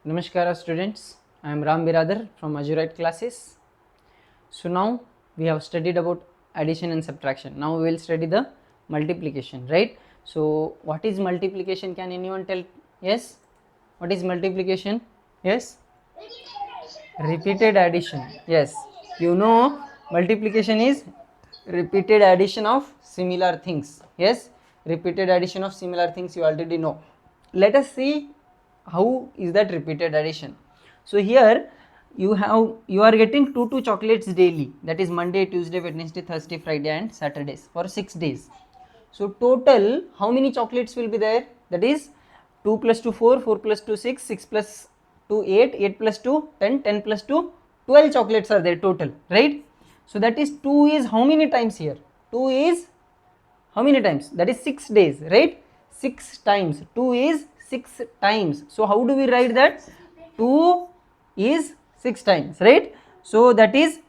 Namaskara students, I am Ram Biradar from Azurite classes. So now we have studied about addition and subtraction. Now we will study the multiplication, right? So what is multiplication? Can anyone tell? Yes? What is multiplication? Yes? Repeated addition. Yes. You know multiplication is repeated addition of similar things. Yes? Repeated addition of similar things you already know. Let us see how is that repeated addition. So here you are getting two chocolates daily, that is Monday, Tuesday, Wednesday, Thursday, Friday and Saturdays for 6 days. So total how many chocolates will be there? That is 2 plus 2 4, 4 plus 2 6, 6 plus 2 8, 8 plus 2 10, 10 plus 2 12 chocolates are there total, right? So that is 2 is how many times here? 2 is how many times? That is 6 days, right? 6 times. 2 is 6 times. So how do we write that? 2 is 6 times, right? So that is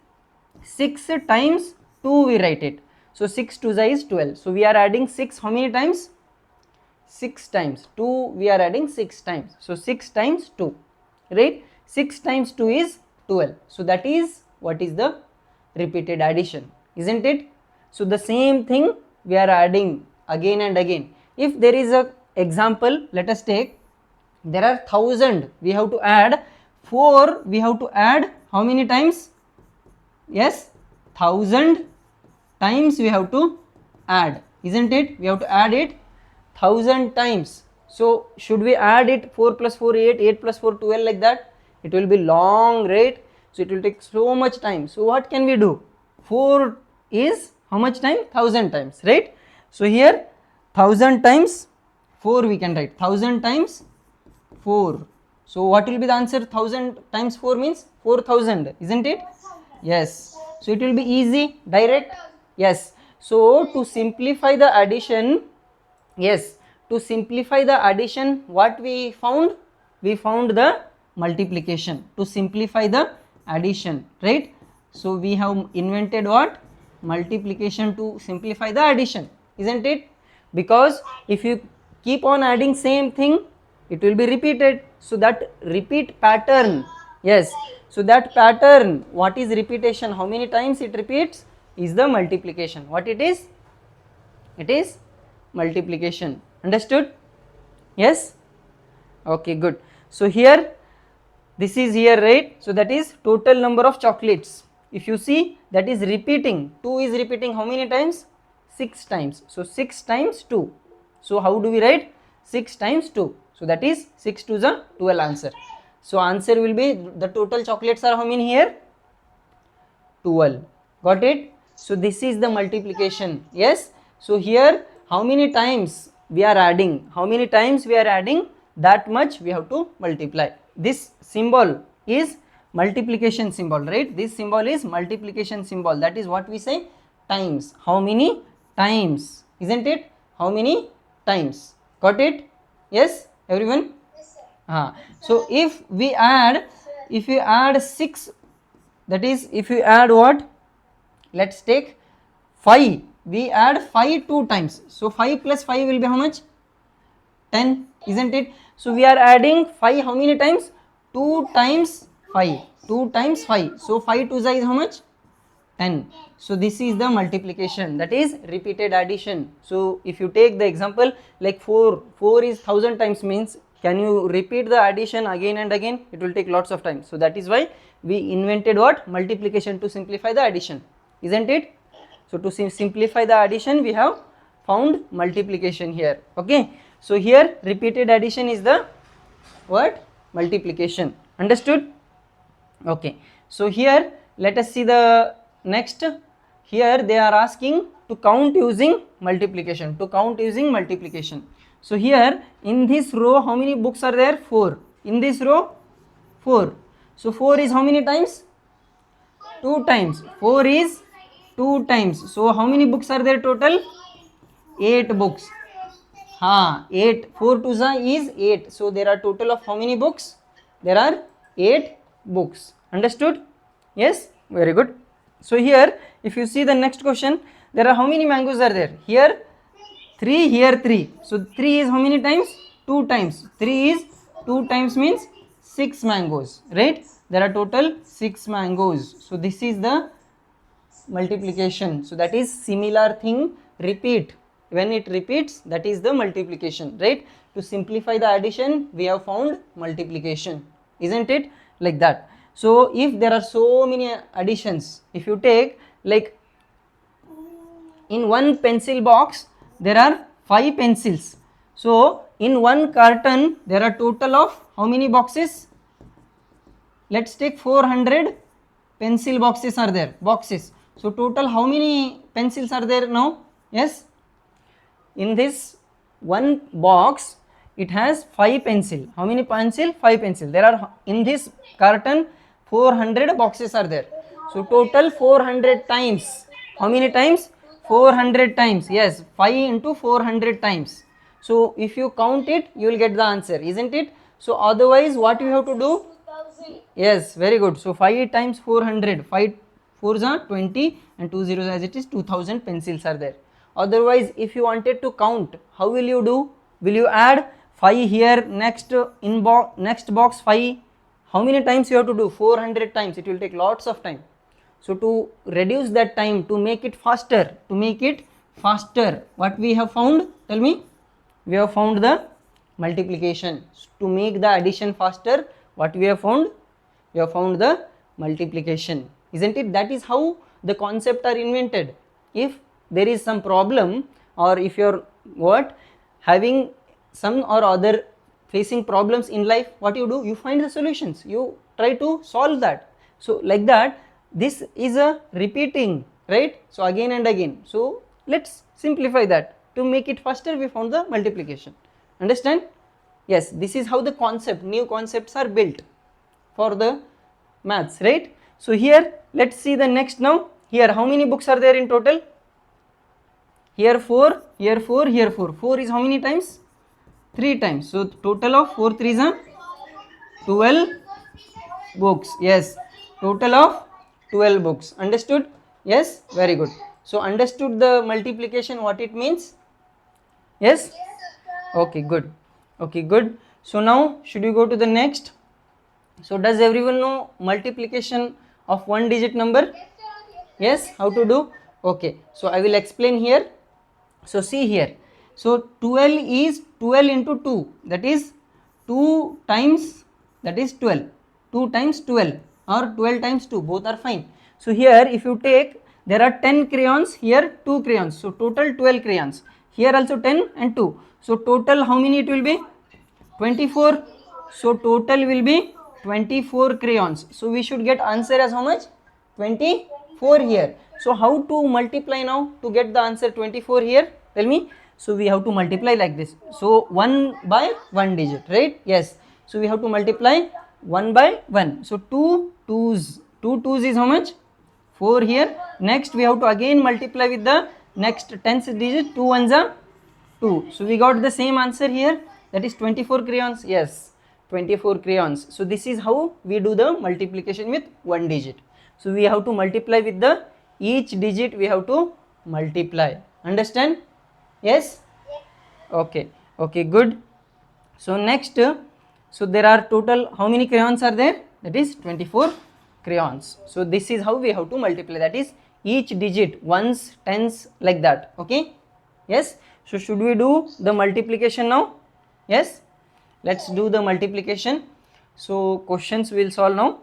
6 times 2 we write it. So 6 2 is 12. So we are adding 6 how many times? 6 times. 2 we are adding 6 times. So 6 times 2, right? 6 times 2 is 12. So that is what is the repeated addition, isn't it? So the same thing we are adding again and again. If there is a example, let us take, there are 1000, we have to add 4, we have to add how many times? Yes, 1000 times we have to add, isn't it? We have to add it 1000 times. So should we add it 4 plus 4 8, 8 plus 4 12 like that? It will be long, right? So it will take so much time. So what can we do? 4 is how much time? 1000 times, right? So here 1000 times 4 we can write, 1000 times 4. So what will be the answer? 1000 times 4 means 4000, isn't it? Yes. So it will be easy, direct. Yes. So to simplify the addition, yes, to simplify the addition, what we found? We found the multiplication to simplify the addition, right? So we have invented what? Multiplication to simplify the addition, isn't it? Because if you keep on adding same thing, it will be repeated. So that repeat pattern, yes, so that pattern, what is repetition, how many times it repeats, is the multiplication. What it is? It is multiplication. Understood? Yes? Okay, good. So here, this is here, right? So that is total number of chocolates. If you see, that is repeating. 2 is repeating how many times? 6 times. So 6 times 2. So how do we write? 6 times 2. So that is 6 to the 12 answer. So answer will be, the total chocolates are how many here? 12. Got it? So this is the multiplication. Yes. So here how many times we are adding? How many times we are adding? That much we have to multiply. This symbol is multiplication symbol, right? This symbol is multiplication symbol. That is what we say, times. How many times? Isn't it? How many times? Got it? Yes, everyone? So if we add, if you add 6, that is if you add what? Let's take 5. We add 5 2 times. So 5 plus 5 will be how much? 10, isn't it? So we are adding 5 how many times? 2 times 5. 2 times 5. So 5 2 is how much? 10. So this is the multiplication, that is repeated addition. So if you take the example like 4 is 1000 times, means can you repeat the addition again and again? It will take lots of time. So that is why we invented what? Multiplication to simplify the addition, isn't it? So to simplify the addition, we have found multiplication here. Okay. So here repeated addition is the what? Multiplication. Understood? Okay. So here let us see the next. Here they are asking to count using multiplication. To count using multiplication. So here in this row how many books are there? 4. In this row 4. So 4 is how many times? 2 times. 4 is 2 times. So how many books are there total? 8 books. 8. 4 to is 8. So there are total of how many books? There are 8 books. Understood? Yes? Very good. So here if you see the next question, there are how many mangoes are there? Here 3, here 3. So 3 is how many times? 2 times. 3 is 2 times means 6 mangoes, right? There are total 6 mangoes. So this is the multiplication. So that is similar thing repeat. When it repeats, that is the multiplication, right? To simplify the addition, we have found multiplication, isn't it? Like that. So if there are so many additions, if you take like in one pencil box there are 5 pencils. So in one carton there are total of how many boxes? Let's take 400 pencil boxes are there, boxes. So total how many pencils are there now? Yes, in this one box it has 5 pencil. How many pencil? 5 pencil. There are in this carton 400 boxes are there. So total 400 times. How many times? 400 times. Yes, 5 into 400 times. So if you count it, you will get the answer, isn't it? So otherwise what you have to do? Yes, very good. So 5 times 400, 5 4s are 20 and 2 zeros as it is 2000 pencils are there. Otherwise if you wanted to count, how will you do? Will you add 5 here, next next box 5? How many times you have to do? 400 times. It will take lots of time. So to reduce that time, to make it faster, what we have found? Tell me. We have found the multiplication. To make the addition faster, what we have found? We have found the multiplication, isn't it? That is how the concept are invented. If there is some problem, or if you're having some or other facing problems in life, what you do? You find the solutions, you try to solve that. So like that, this is a repeating, right? So again and again. So let's simplify that. To make it faster, we found the multiplication. Understand? Yes, this is how the concept, new concepts are built for the maths, right? So here let's see the next now. Here how many books are there in total? Here 4, here 4, here 4. 4 is how many times? 3 times. So total of 4 3s are 12 books. Yes, total of 12 books. Understood? Yes, very good. So understood the multiplication, what it means? Yes? Okay, good. Okay, good. So now should we go to the next? So does everyone know multiplication of one digit number? Yes, how to do? Okay, so I will explain here. So see here. So 12 is 12 into 2, that is 2 times, that is 12. 2 times 12 or 12 times 2, both are fine. So here if you take, there are 10 crayons, here 2 crayons. So total 12 crayons. Here also 10 and 2. So total how many it will be? 24. So total will be 24 crayons. So we should get answer as how much? 24 here. So how to multiply now to get the answer 24 here? Tell me. So we have to multiply like this. So 1 by 1 digit, right? Yes. So we have to multiply 1 by 1. So 2 2s. 2 2s is how much? 4 here. Next we have to again multiply with the next 10th digit. 2 1s are 2. So we got the same answer here. That is 24 crayons. Yes, 24 crayons. So this is how we do the multiplication with one digit. So we have to multiply with the each digit, we have to multiply. Understand? Yes? Okay. Okay, good. So next, so there are total how many crayons are there? That is 24 crayons. So this is how we have to multiply. That is each digit, ones, tens, like that. Okay? Yes? So should we do the multiplication now? Yes? Let's do the multiplication. So questions we will solve now.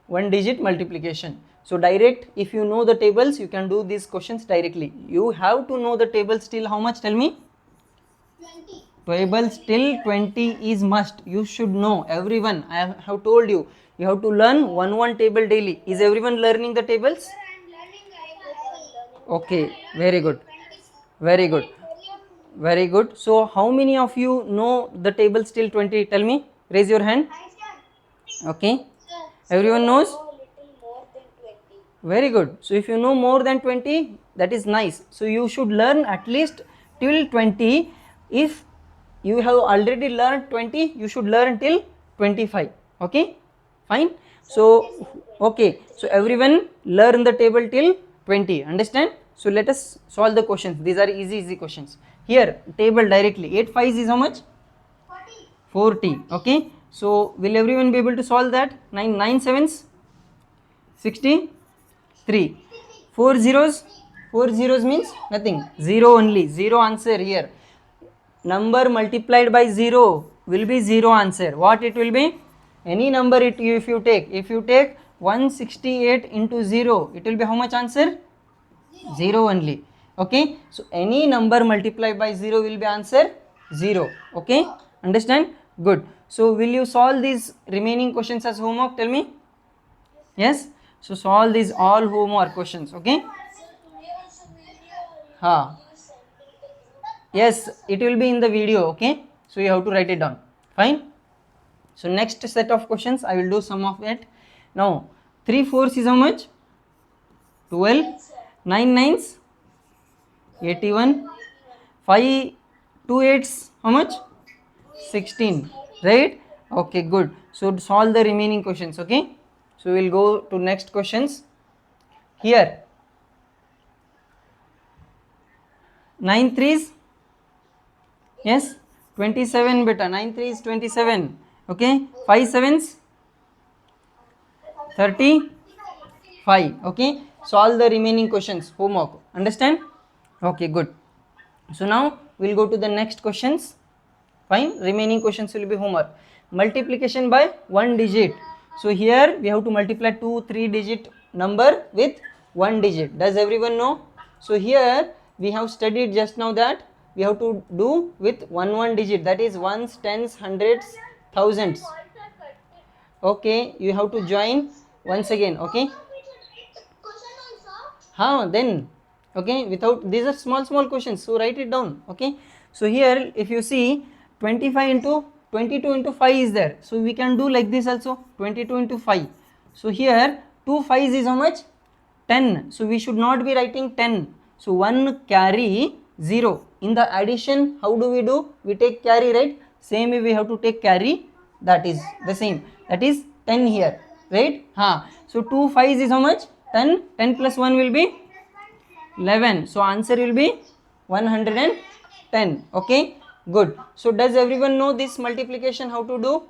One digit multiplication. So direct, if you know the tables, you can do these questions directly. You have to know the tables till how much? Tell me. 20. Tables till 20 is must. You should know, everyone. I have told you. You have to learn one table daily. Is everyone learning the tables? Sir, I am learning. Okay, very good. Very good. Very good. So how many of you know the tables till 20? Tell me. Raise your hand. Okay. Everyone knows? Little more than 20. Very good. So if you know more than 20, that is nice. So you should learn at least till 20. If you have already learned 20, you should learn till 25. Okay, fine. So okay, so everyone learn the table till 20. Understand? So let us solve the questions. These are easy questions. Here table directly. 8 5s is how much? 40. 40. Okay. So will everyone be able to solve that? 9 sevens 63. 4 zeros, 4 zeros means nothing, 0 only, 0 answer here. Number multiplied by 0 will be 0 answer. What it will be? Any number if you take 168 into 0, it will be how much answer? 0 only. Okay, so any number multiplied by 0 will be answer 0. Okay, understand? Good. So will you solve these remaining questions as homework? Tell me. Yes, so solve these all homework questions. Okay. Yes, it will be in the video. Okay, so you have to write it down. Fine. So next set of questions I will do some of it. Now 3 4s is how much? 12. 9 9s 81. 5 2 8s how much? 16, right? Okay, good. So solve the remaining questions. Okay, so we will go to next questions. Here 9 3s, yes, 27 beta, 9 3s 27. Okay, 5 7s 35. Okay, solve the remaining questions, homework. Understand? Okay, good. So now we'll go to the next questions. Fine, remaining questions will be homework. Multiplication by one digit. So here we have to multiply 2 3 digit number with one digit. Does everyone know? So here we have studied just now that we have to do with one digit, that is ones, tens, hundreds, thousands. Okay, you have to join once again. Okay, then okay, without, these are small questions, so write it down. Okay, so here if you see 25 into 22 into 5 is there, so we can do like this also, 22 into 5. So here 2 5s is how much? 10. So we should not be writing 10. So 1 carry 0. In the addition, how do? We take carry, right? Same way we have to take carry, that is the same, that is 10 here, right? So 2 5s is how much? 10. 10 plus 1 will be 11. So answer will be 110. Okay, good. So does everyone know this multiplication how to do?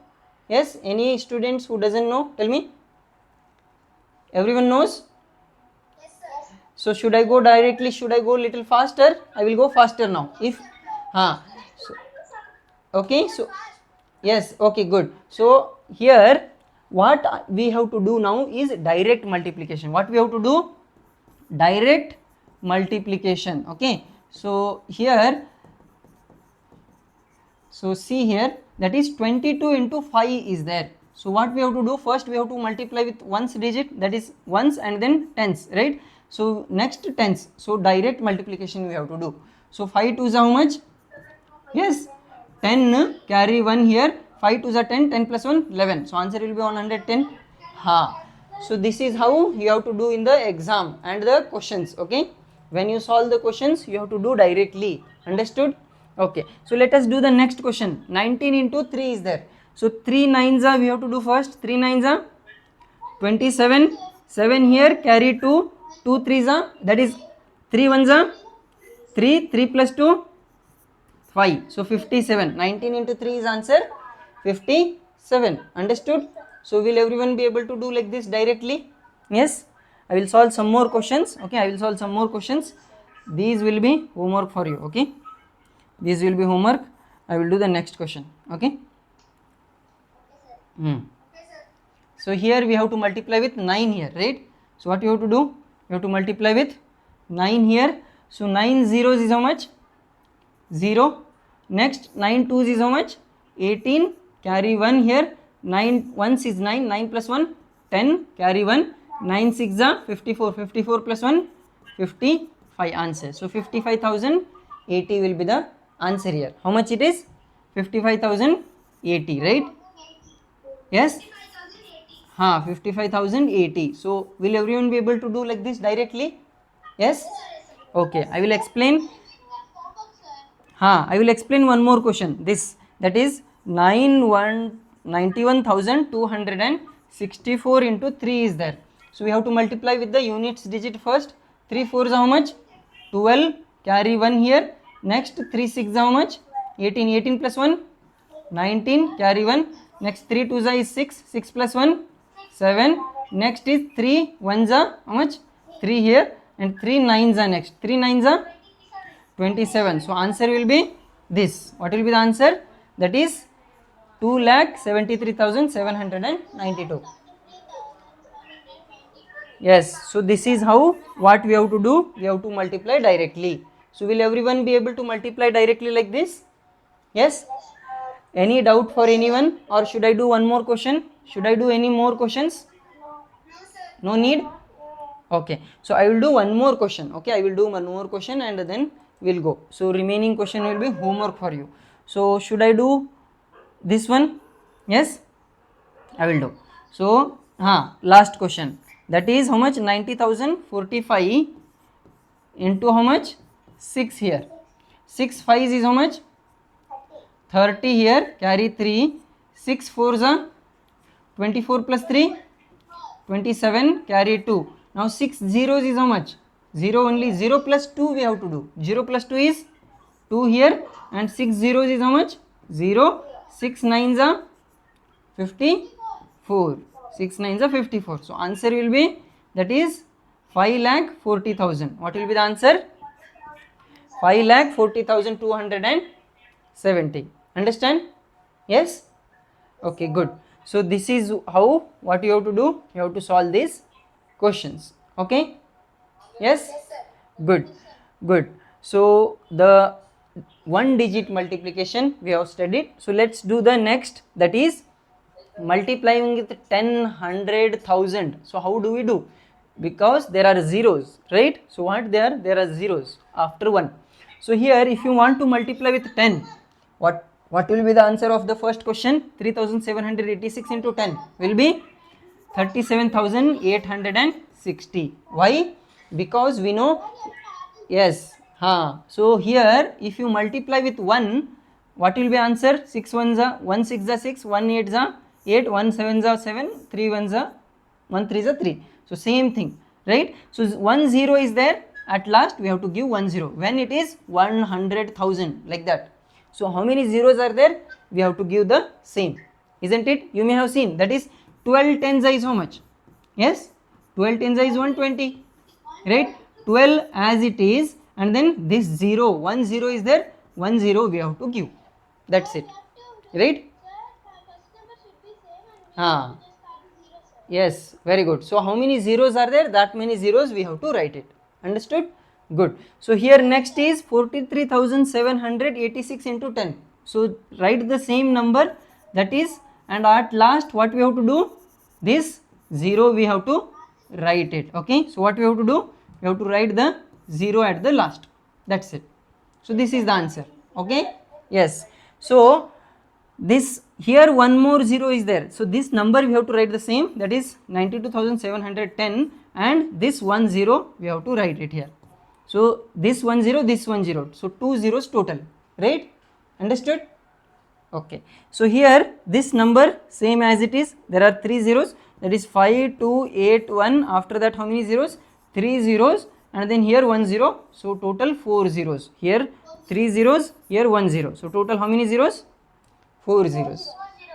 Yes, any students who doesn't know, tell me. Everyone knows? So should I go directly, should I go little faster? I will go faster now. If so, okay, so yes, okay, good. So here what we have to do now is direct multiplication. What we have to do? Direct multiplication. Okay, so here, so see here, that is 22 into 5 is there. So what we have to do? First we have to multiply with ones digit, that is ones, and then tens, right? So next tens, so direct multiplication we have to do. So 5 2s are how much? Yes, 10 carry 1 here, 5 2s are 10, 10 plus 1 11. So answer will be 110. So this is how you have to do in the exam and the questions. Okay, when you solve the questions you have to do directly. Understood? Okay, so let us do the next question. 19 into 3 is there. So 3 9s are we have to do first. 3 9s are 27. 7 here carry 2. 2 3s are, that is 3 1s are 3. 3 plus 2 5. So 57. 19 into 3 is answer 57. Understood? So will everyone be able to do like this directly? Yes, I will solve some more questions. Okay, I will solve some more questions. These will be homework for you. Okay, these will be homework. I will do the next question. Okay. So here we have to multiply with 9 here, right? So what you have to do? You have to multiply with 9 here. So 9 zeros is how much? 0. Next 9 2s is how much? 18. Carry 1 here. 9 1s is 9. 9 plus 1 10. Carry 1. 9 6 are 54. 54 plus 1 55 answer. So 55,080 will be the answer here. How much it is? 55,080, right? Yes. 55,080. So will everyone be able to do like this directly? Yes. Okay, I will explain. I will explain one more question. This, that is 91,264 into 3 is there. So we have to multiply with the units digit first. 3 4 is how much? 12. Carry 1 here. Next 3 6 is how much? 18. 18 plus 1 19. Carry 1 Next 3 2s is 6. 6 plus 1 7. Next is 3 1s are how much? 3 here, and 3 9s are next. 3 9s are 27. So answer will be this. What will be the answer? That is 2,73,792. Yes, so this is how what we have to do. We have to multiply directly. So will everyone be able to multiply directly like this? Yes? Any doubt for anyone, or should I do one more question? Should I do any more questions? No need? Okay, so I will do one more question. Okay, I will do one more question and then we'll go. So remaining question will be homework for you. So should I do this one? Yes, I will do. So last question, that is how much? 90,045 into how much? 6 here. 6 5s is how much? 30 here, carry 3. 6 4s are 24 plus 3 27, carry 2. Now 6 zeros is how much? 0 only. 0 plus 2 we have to do. 0 plus 2 is 2 here, and 6 zeros is how much? 0. 6 9s are 54. 6 9s are 54. So answer will be, that is 5,40,000. What will be the answer? 5,40,270. Understand? Yes? Okay, good. So this is how, what you have to do. You have to solve these questions. Okay? Yes? Good. Good. So the one digit multiplication we have studied. So let's do the next, that is multiplying with 10, 100,000. So how do we do? Because there are zeros, right? So what there are zeros after 1. So here if you want to multiply with 10, what will be the answer of the first question? 3,786 into 10 will be 37,860. Why? Because we know, yes, so here if you multiply with 1, what will be answer? 6 1s are 1 6 are 6, 1 8s are 8, 1 7s are 7, 3 1s are 1 3s are 3. So same thing, right? So 1 0 is there, at last we have to give 1 0 when it is 100,000, like that. So how many zeros are there? We have to give the same, isn't it? You may have seen, that is 12 tens is how much? Yes, 12 tens is 120, right? 12 as it is, and then this 0, 1 0 is there, 1 0 we have to give. That's it, right? Yes, very good. So how many zeros are there? That many zeros we have to write it. Understood? Good. So here next is 43,786 into 10. So write the same number, that is, and at last what we have to do? This 0 we have to write it. Okay. So what we have to do? We have to write the 0 at the last. That's it. So this is the answer. Okay. Yes. So this here one more 0 is there. So this number we have to write the same, that is 92,710, and this 1 0 we have to write it here. So this 1 0, this 1 0. So 2 zeros total, right? Understood? Okay. So here this number same as it is. There are 3 zeros, that is 5 2 8 1. After that how many zeros? 3 zeros, and then here 1 0. So total 4 zeros. Here 3 zeros, here 1 0. So total how many zeros? 4 zeros.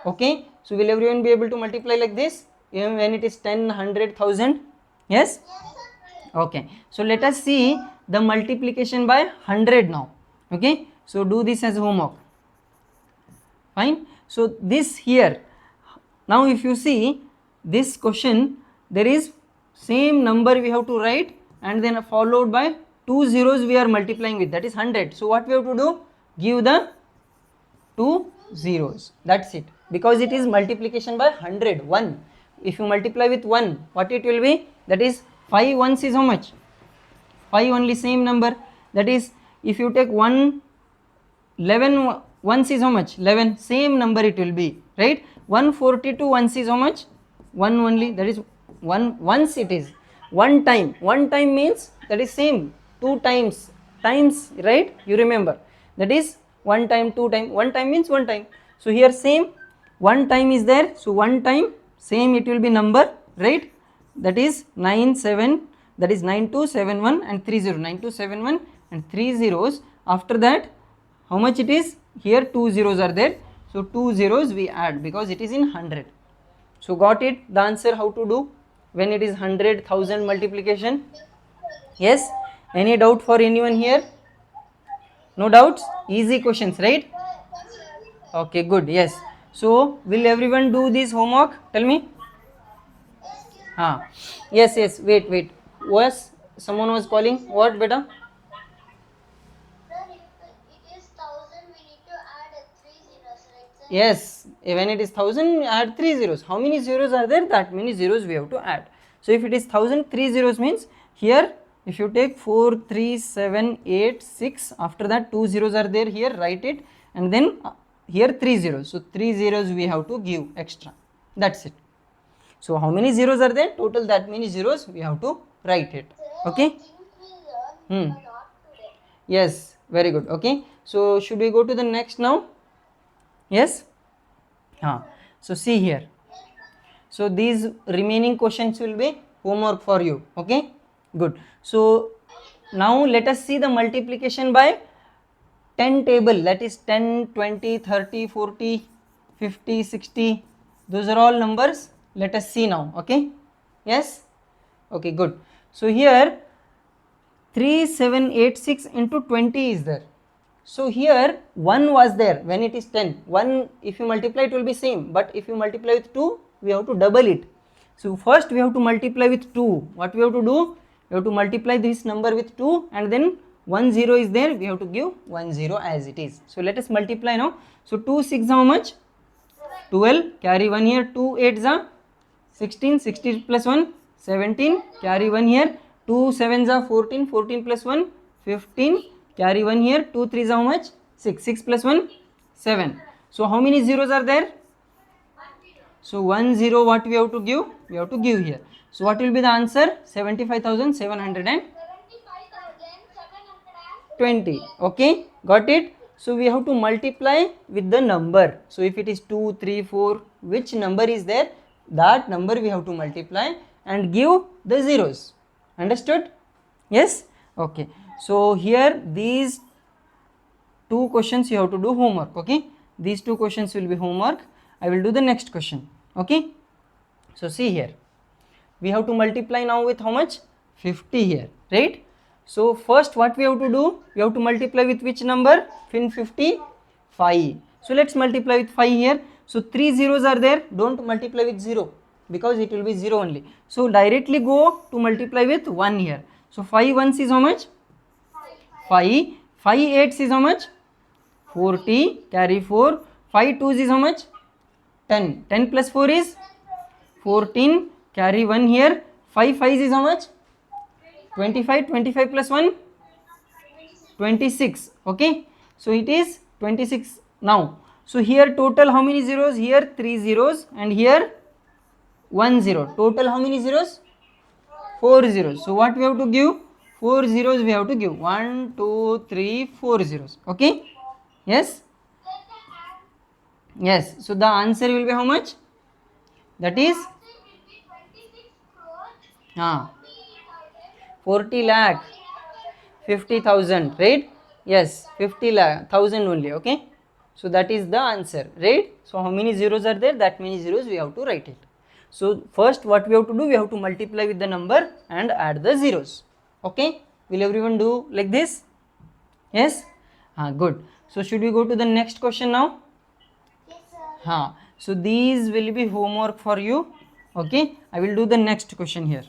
Okay. So will everyone be able to multiply like this even when it is 10, 100,000? Yes? Okay. So let us see the multiplication by 100 now. Okay. So do this as homework. Fine. So this here, now if you see this question, there is same number we have to write, and then followed by 2 zeros we are multiplying with, that is 100. So what we have to do? Give the 2 zeros. That's it. Because it is multiplication by 100, 1. If you multiply with 1, what it will be? That is 5 ones is how much? 5 only, same number. That is, if you take 1, 11 ones is how much? 11, same number it will be, right? 142 ones is how much? 1 only, that is 1 once it is. 1 time. 1 time means that is same. 2 times, right? You remember. That is 1 time, 2 time. 1 time means 1 time. So here same 1 time is there. So 1 time same it will be number, right? That is 9 7, that is 9271 and 30, 9271 and 3 zeros. After that how much it is? Here 2 zeros are there. So 2 zeros we add because it is in 100. So got it, the answer how to do when it is 100,000 multiplication? Yes, any doubt for anyone here? No doubts, easy questions, right? Okay, good. Yes, so will everyone do this homework? Tell me. Yes, wait, was someone was calling, what beta? Sir, if it is 1000, we need to add 3 zeros, right, sir? Yes, when it is 1000 add 3 zeros. How many zeros are there? That many zeros we have to add. So if it is 1000, 3 zeros means here if you take 4 3 7 8 6, after that 2 zeros are there, here write it, and then here 3 zeros. So 3 zeros we have to give extra, that's it. So how many zeros are there? Total that many zeros we have to write it. Okay. I think we learn, Hmm. but not today. Yes, very good. Okay, so should we go to the next now? Yes. So see here, so these remaining questions will be homework for you. Okay, good. So now let us see the multiplication by 10 table, that is 10 20 30 40 50 60, those are all numbers. Let us see now. Okay, yes, okay, good. So here 3786 into 20 is there. So here 1 was there when it is 10. 1 if you multiply it will be same, but if you multiply with 2 we have to double it. So first we have to multiply with 2. What we have to do? We have to multiply this number with 2, and then 1 0 is there, we have to give 1 0 as it is. So let us multiply now. So 2 6 how much? 12, carry 1 here, 2 8 are 16, 16 plus 1 17, carry 1 here, 2 7 are 14, 14 plus 1 15, carry 1 here, 2 3 how much? 6, 6 plus 1 7. So how many zeros are there? So 1 0 what we have to give? We have to give here. So what will be the answer? 75,720. Okay, got it? So we have to multiply with the number. So if it is 2 3 4, which number is there, that number we have to multiply and give the zeros. Understood? Yes, okay. So here these two questions you have to do homework. Okay, these two questions will be homework. I will do the next question. Okay, so see here, we have to multiply now with how much? 50 here, right? So first what we have to do? We have to multiply with which number? 50? 5. So let's multiply with 5 here. So 3 zeros are there, don't multiply with 0 because it will be 0 only. So directly go to multiply with 1 here. So 5 ones is how much? 5. 5 eights is how much? 40, carry 4. 5 twos is how much? 10. 10 plus 4 is 14, carry 1 here. 5 5s is how much? 25. 25 plus 1? 26. Okay, so it is 26 now. So here total how many zeros? Here 3 zeros and here 1 0. Total how many zeros? 4 zeros. So what we have to give? 4 zeros we have to give. 1 2 3 4 zeros. Okay, yes, yes. So the answer will be how much? That is 40 lakh 50,000, right? Yes, 50 lakh 1000 only. Okay, so that is the answer, right? So how many zeros are there? That many zeros we have to write it. So first what we have to do? We have to multiply with the number and add the zeros. Okay, will everyone do like this? Yes, good. So should we go to the next question now? Yes, sir. So these will be homework for you. Okay, I will do the next question here.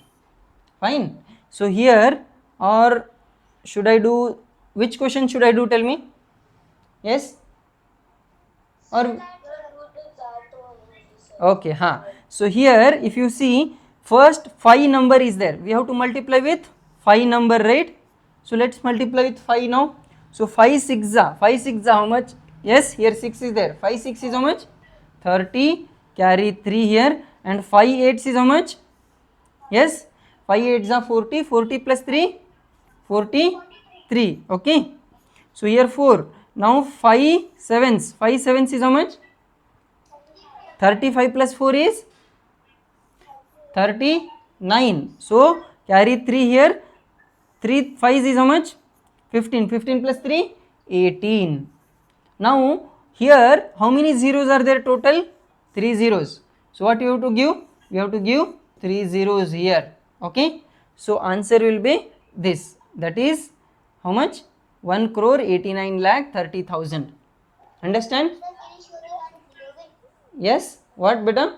Fine. So here, or should I do, which question should I do? Tell me. Yes, or okay, so here if you see, first 5 number is there, we have to multiply with 5 number, right? So let's multiply with 5 now. So 5 6 how much? Yes, here 6 is there. 5 6 is how much? 30, carry 3 here, and 5 8 is how much? Yes, 5 8s are 40, 40 plus 3 43. Okay, so here 4. Now 5 7s is how much? 35 plus 4 is 39. So carry 3 here, 3 5 is how much? 15. 15 plus 3 18. Now Here, how many zeros are there total? 3 zeros. So what you have to give? We have to give 3 zeros here. Okay. So answer will be this. That is how much? 1 crore 89 lakh 30,000. Understand? Sir, can you show the one below it? Yes. What beta?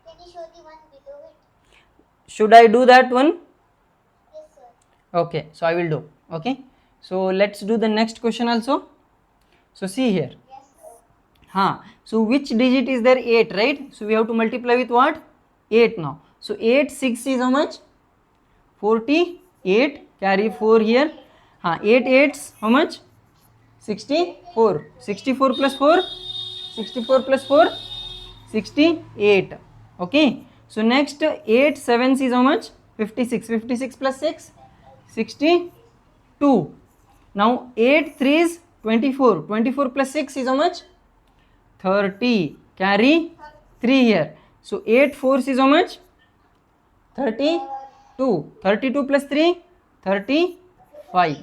Can you show the one below it? Should I do that one? Yes, sir. Okay. So I will do. Okay. So let's do the next question also. So see here. Yes, sir. So which digit is there? 8, right? So we have to multiply with what? 8 now. So 8, 6 is how much? 48. Carry 4 here. 8 8s how much? 64. 64 plus 4? 64 plus 4? 68. Okay. So next 8 7s is how much? 56. 56 plus 6? 62. Now 8 3s 24. 24 plus 6 is how much? 30. Carry 3 here. So 8 4s is how much? 32. 32 plus 3? 35.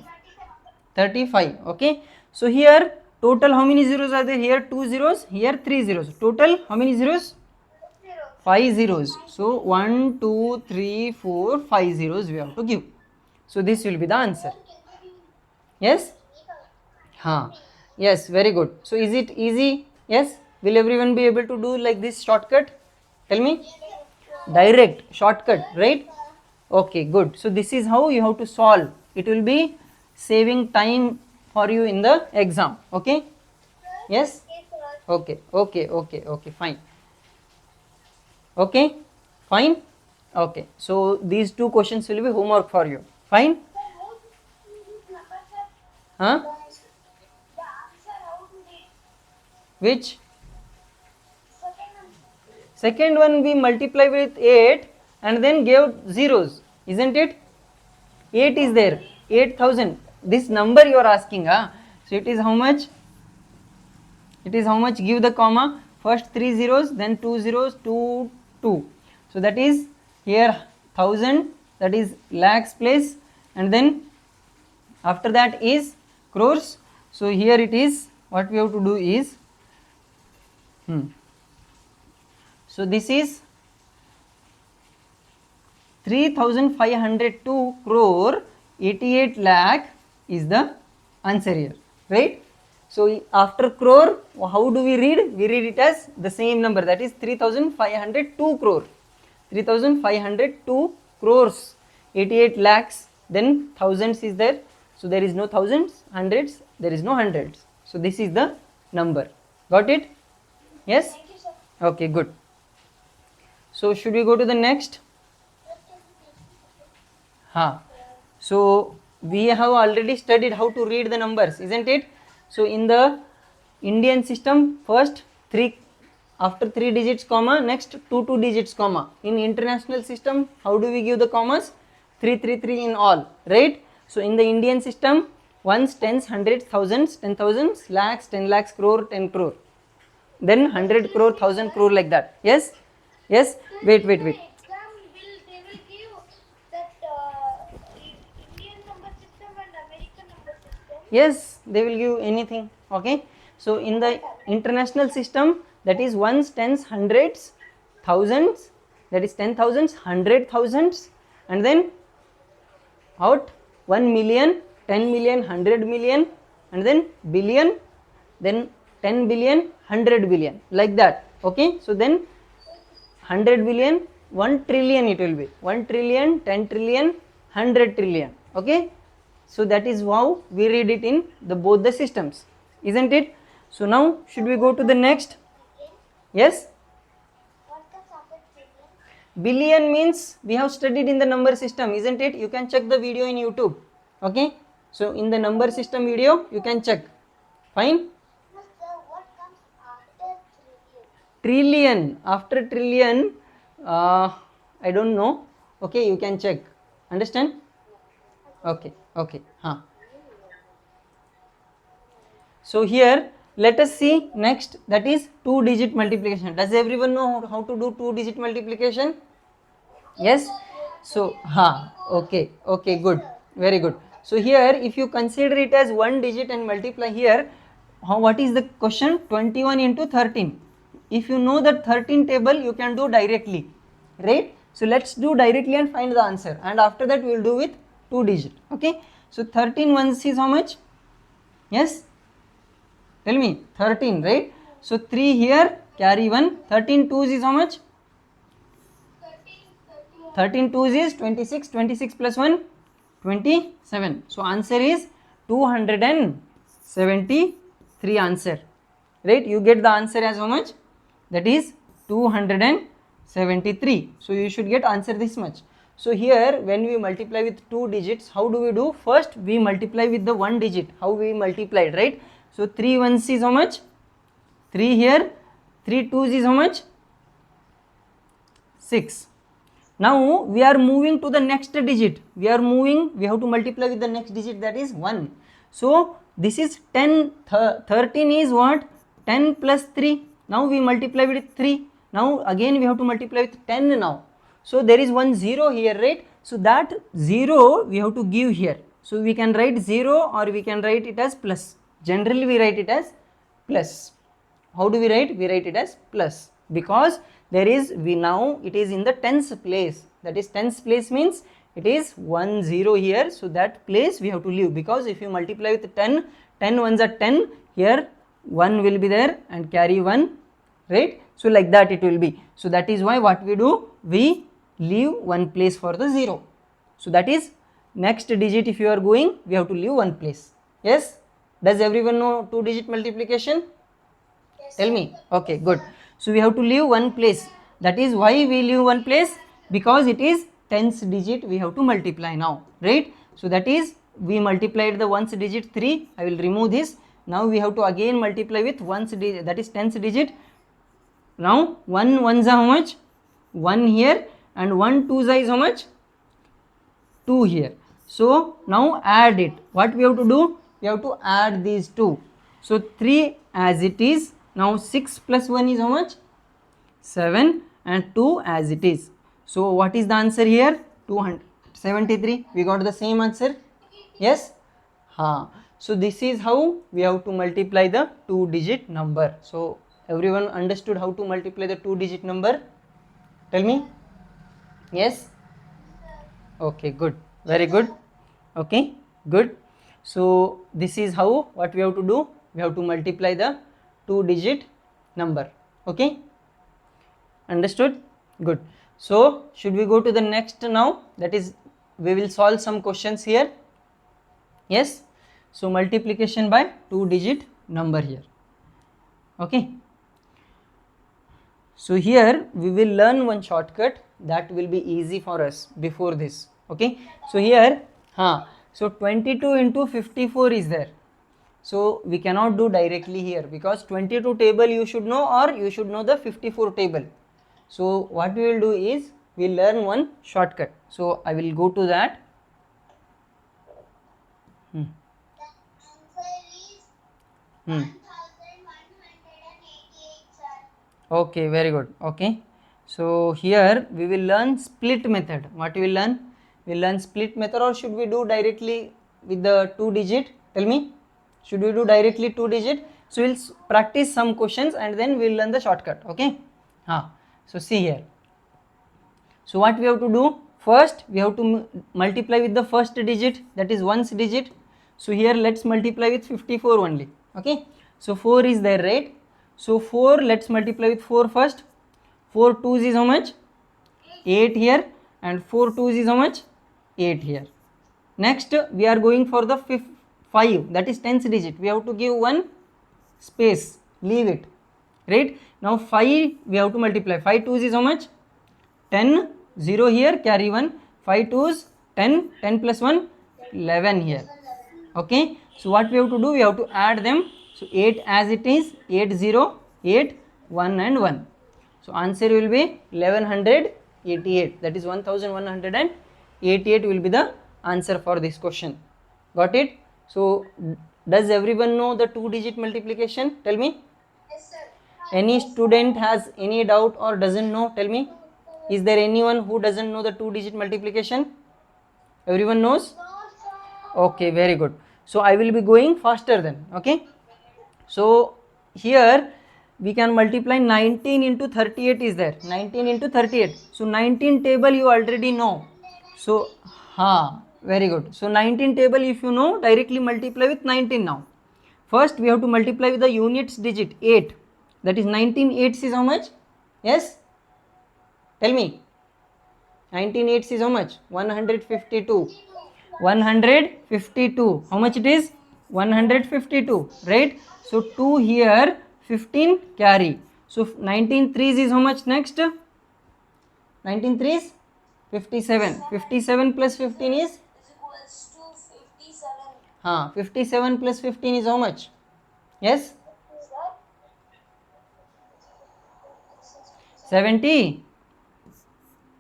35. Okay. So here total how many zeros are there? Here 2 zeros, here 3 zeros. Total how many zeros? 5 zeros. So 1 2 3 4 5 zeros we have to give. So this will be the answer. Yes? Yes, very good. So is it easy? Yes? Will everyone be able to do like this shortcut? Tell me. Direct shortcut, right? Okay, good. So this is how you have to solve. It will be saving time for you in the exam. Okay? Yes? Yes, sir. Okay, fine. Okay, fine. Okay, so these two questions will be homework for you. Fine? Huh? The answer, how to read? Which? Second one. Second one we multiply with 8 and then gave zeros, isn't it? 8 is there, 8,000. This number you are asking, so it is how much? It is how much? Give the comma. First 3 zeros, then 2 zeros, 2, 2. So that is here 1000, that is lakhs place, and then after that is crores. So here it is, what we have to do is, so this is 3502 crore 88 lakh is the answer here, right? So after crore, how do we read? We read it as the same number, that is 3502 crore. 3502 crores 88 lakhs, then thousands is there. So there is no thousands, hundreds, there is no hundreds. So this is the number. Got it? Yes? Thank you, sir. Okay, good. So should we go to the next? So we have already studied how to read the numbers, isn't it? So in the Indian system, first 3, after 3 digits comma, next 2 digits comma. In international system, how do we give the commas? 3 3 3 in all, right? So in the Indian system, ones, tens, hundreds, thousands, 10,000s, lakhs, 10 lakhs, crore, 10 crore. Then 100 crore, 1000 crore, like that. Yes? Yes? Wait. Exam they will give that Indian number system and American number system. Yes, they will give anything. Okay. So in the international system, that is ones, tens, hundreds, thousands, that is 10,000s, 100,000s, and then out 1 million, 10 million, 100 million, and then billion, then 10 billion, 100 billion, like that. Okay. So then 100 billion, 1 trillion it will be. 1 trillion, 10 trillion, 100 trillion. Okay. So that is how we read it in the both the systems, isn't it? So now should we go to the next? Yes? What comes after trillion? Billion means we have studied in the number system, isn't it? You can check the video in YouTube. Okay. So in the number system video you can check. Fine. No, sir, what comes after trillion? Trillion, after trillion, I don't know. Okay, you can check. Understand? Okay. So here let us see next, that is 2-digit multiplication. Does everyone know how to do 2-digit multiplication? Yes? So okay, good, very good. So here if you consider it as 1 digit and multiply here, what is the question? 21 into 13. If you know that 13 table, you can do directly, right? So let's do directly and find the answer, and after that we will do with 2 digit. Okay, so 13 ones is how much? Yes, tell me. 13, right? So 3 here, carry 1. 13 twos is how much? 13 twos is 26. 26 plus 1, 27. So answer is 273 answer, right? You get the answer as how much? That is 273. So you should get answer this much. So here when we multiply with 2 digits, how do we do? First we multiply with the 1 digit. How we multiplied, right? So 3 ones is how much? 3 here. 3 twos is how much? 6. Now we are moving to the next digit. We have to multiply with the next digit, that is 1. So this is 10, 13 is what? 10 plus 3. Now we multiply with 3. Now again we have to multiply with 10 now. So there is one 0 here, right? So that 0 we have to give here. So we can write 0 or we can write it as plus. Generally we write it as plus. How do we write? We write it as plus, because there is, now it is in the tens place. That is, tens place means it is 1 0 here. So that place we have to leave, because if you multiply with 10, 10 ones are 10, here 1 will be there and carry 1, right? So like that it will be. So that is why what we do, we leave one place for the 0. So that is next digit. If you are going, we have to leave one place. Yes, does everyone know 2 digit multiplication? Tell me. Okay, good. So we have to leave one place. That is why we leave one place, because it is tens digit we have to multiply now, right? So that is, we multiplied the ones digit 3. I will remove this. Now we have to again multiply with ones digit, that is tens digit. Now 1 ones are how much? 1 here, and 1 twos is how much? 2 here. So now add it. What we have to do? We have to add these two. So 3 as it is. Now 6 plus 1 is how much? 7, and 2 as it is. So what is the answer here? 273. We got the same answer. Yes. So this is how we have to multiply the 2 digit number. So everyone understood how to multiply the 2 digit number? Tell me. Yes. Okay, good. Very good. Okay, good. So this is how, what we have to do? We have to multiply the 2 digit number. Okay, understood? Good. So should we go to the next now? That is, we will solve some questions here. Yes. So multiplication by 2 digit number here. Okay. So here we will learn one shortcut that will be easy for us before this. Okay. So here, so 22 into 54 is there. So we cannot do directly here, because 22 table you should know, or you should know the 54 table. So what we will do is, we will learn one shortcut. So I will go to that. The answer is 1188, sir. Okay, very good. Okay. So here we will learn split method. What we will learn? We will learn split method, or should we do directly with the 2 digit? Tell me. Should we do directly 2 digit? So we'll practice some questions and then we'll learn the shortcut. Okay. So see here. So what we have to do? First we have to multiply with the first digit, that is ones digit. So here let's multiply with 54 only. Okay. So 4 is there, right? So 4, let's multiply with 4 first. 4 twos is how much? 8 here, and 4 twos is how much? 8 here. Next we are going for the 5, that is tens digit. We have to give one space, leave it, right? Now 5 we have to multiply. 5 twos is how much? 10, 0 here, carry 1. 5 twos 10, 10 plus 1, 11 here. Okay. So what we have to do? We have to add them. So 8 as it is, 8 0, 8, 1 and 1. So answer will be 1188. That is 1188 will be the answer for this question. Got it? So does everyone know the 2 digit multiplication? Tell me. Yes, sir. Any student has any doubt or doesn't know? Tell me. Is there anyone who doesn't know the 2 digit multiplication? Everyone knows? No, sir. Okay, very good. So I will be going faster then. Okay. So here we can multiply 19 into 38 is there, 19 into 38. So 19 table you already know. So very good. So 19 table if you know, directly multiply with 19 now. First we have to multiply with the units digit 8, that is 19 eights is how much? Yes, tell me. 19 eights is how much? 152. 152. How much it is? 152, right? So 2 here, 15 carry. So 19 threes is how much next? 19 threes? 57. 57 plus 15 is? equals to 57. 57 plus 15 is how much? Yes? 70.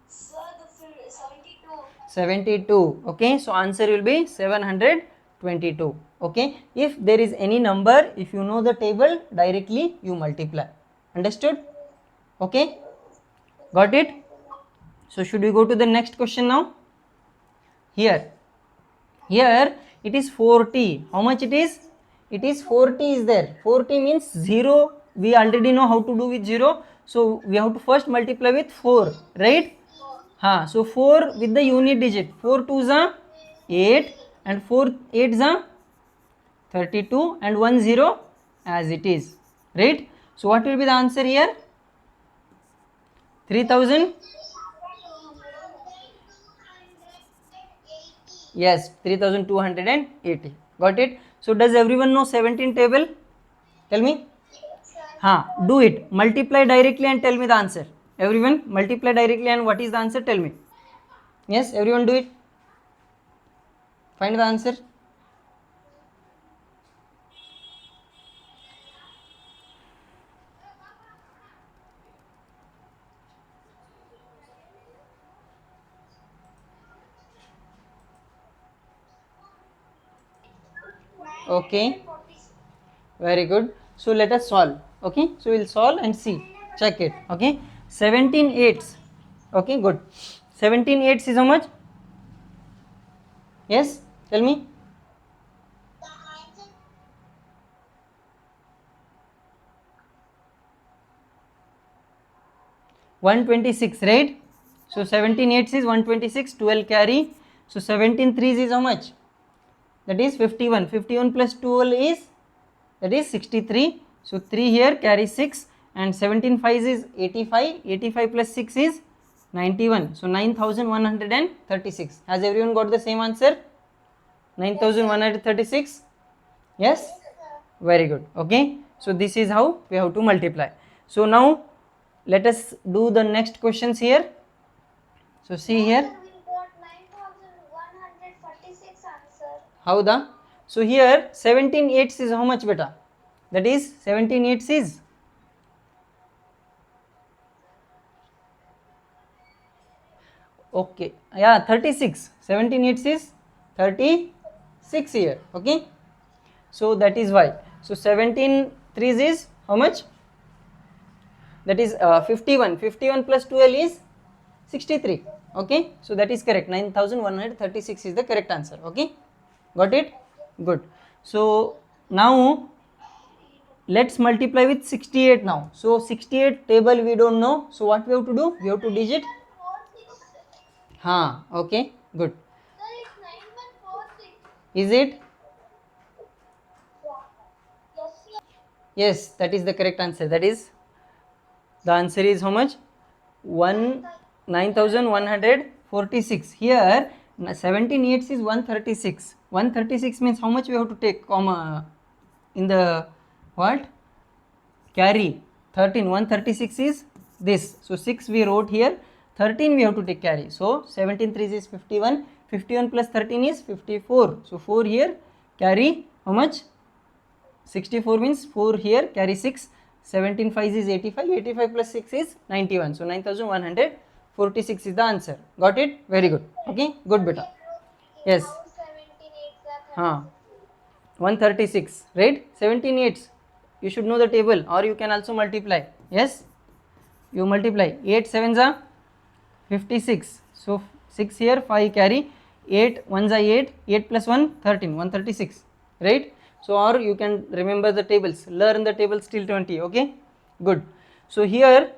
Sir, the 72. 72. Okay, so answer will be 722. Okay, if there is any number, if you know the table, directly you multiply. Understood? Okay, got it? So should we go to the next question now? Here it is 40. How much it is? It is 40 is there. 40 means 0. We already know how to do with 0. So we have to first multiply with 4, right? So 4 with the unit digit. 4 2s are 8 and 4 8s are 32 and 1 0 as it is, right? So what will be the answer here? 3000. Yes, 3280. Got it? So does everyone know 17 table? Tell me. Do it. Multiply directly and tell me the answer. Everyone multiply directly and what is the answer? Tell me. Yes, everyone do it. Find the answer. Okay, very good. So let us solve. Okay, so we'll solve and see, check it. Okay, 17 eighths. Okay, good. 17 eighths is how much? Yes, tell me. One 126, right? So 17 eighths is 126. 12 carry. So 17 threes is how much? That is 51. 51 plus 12 is, that is 63. So 3 here, carry 6, and 17 5s is 85. 85 plus 6 is 91. So 9136. Has everyone got the same answer? 9136. Yes, very good. Okay, so this is how we have to multiply. So now let us do the next questions here. So see here. We got 9146 answer. How the? So here 17 eighths is how much, beta? That is 17 eighths is, okay, 36. 17 eighths is 36 here. Okay, so that is why. So 17 threes is how much? That is 51. 51 plus 12 is 63. Okay, so that is correct. 9136 is the correct answer. Okay, got it? Good. So now let's multiply with 68 now. So 68 table we don't know. So what we have to do? We have to digit. Okay, good. Sir, it's 9146. Is it? Yes. Yes, that is the correct answer. That is, the answer is how much? 9146. Here 17 eighths is 136. 136 means how much we have to take comma in the what? Carry. 13. 136 is this. So 6 we wrote here. 13 we have to take carry. So 17 threes is 51. 51 plus 13 is 54. So 4 here, carry how much? 64 means 4 here, carry 6. 17 5 is 85. 85 plus 6 is 91. So 9146 is the answer. Got it? Very good. Okay, good beta. Yes. 136, right? 17 eighths. You should know the table, or you can also multiply. Yes, you multiply. 8 sevens are 56. So 6 here, 5 carry. 8 1s are 8. 8 plus 1 13. 136, right? So or you can remember the tables, learn the tables till 20. Okay, good. So here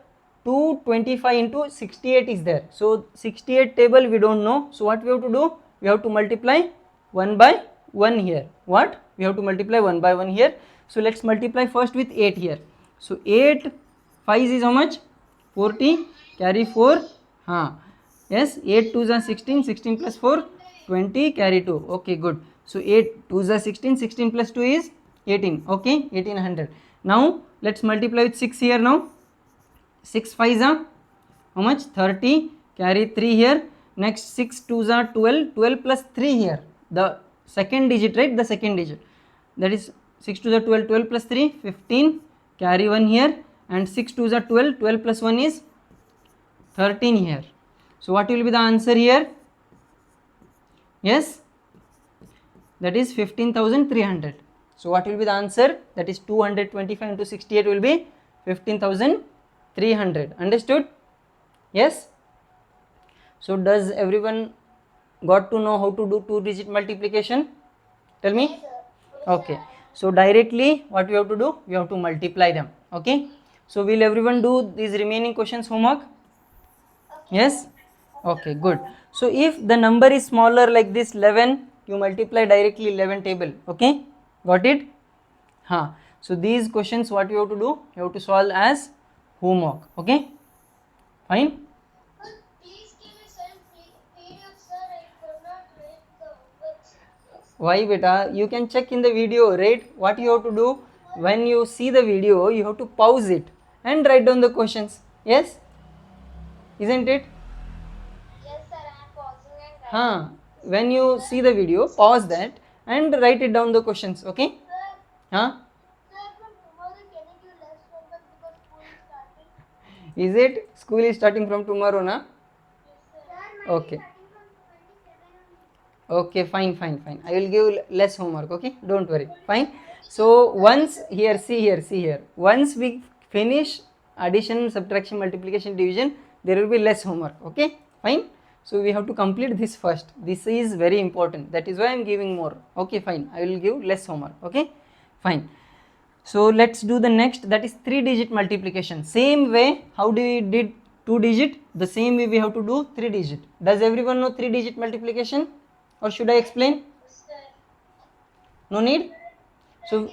225 into 68 is there. So 68 table we don't know. So what we have to do? We have to multiply 1 by 1 here. What? We have to multiply 1 by 1 here. So let's multiply first with 8 here. So 8 5 is how much? 40, carry 4. Yes, 8 2s are 16, 16 plus 4 20, carry 2. Okay, good. So 8 2s are 16, 16 plus 2 is 18. Okay, 1800. Now let's multiply with 6 here now. 6 5s are how much? 30, carry 3 here. Next 6 2s are 12, 12 plus 3 here. The second digit, right? The second digit. That is 6 2s are 12, 12 plus 3, 15, carry 1 here. And 6 2s are 12, 12 plus 1 is 13 here. So what will be the answer here? Yes, that is 15,300. So what will be the answer? That is 225 into 68 will be 15,300. Understood? Yes. So does everyone got to know how to do 2-digit multiplication? Tell me. Okay. So directly what we have to do? We have to multiply them. Okay. So will everyone do these remaining questions homework? Yes. Okay, good. So if the number is smaller like this 11, you multiply directly 11 table. Okay, got it? So these questions what you have to do? You have to solve as homework. Okay, fine. Please give me some PDF, sir. I could not read the words. Why beta? You can check in the video, right? What you have to do? When you see the video, you have to pause it and write down the questions. Yes, isn't it? Yes, sir. I am pausing and writing. When you see the video, pause that and write it down the questions. Okay. Sir, from tomorrow, can you give less homework because school is starting? Is it? School is starting from tomorrow, na? Yes, sir. Okay. Starting from 27 only. Okay, fine. I will give less homework. Okay, don't worry. Fine. So once here, see here. Once we finish addition, subtraction, multiplication, division, there will be less homework. Okay, fine. So we have to complete this first. This is very important. That is why I am giving more. Okay, fine. I will give less homework. Okay, fine. So let's do the next, that is 3-digit multiplication. Same way how do we did 2-digit, the same way we have to do 3-digit. Does everyone know 3-digit multiplication or should I explain? Sir. No need? So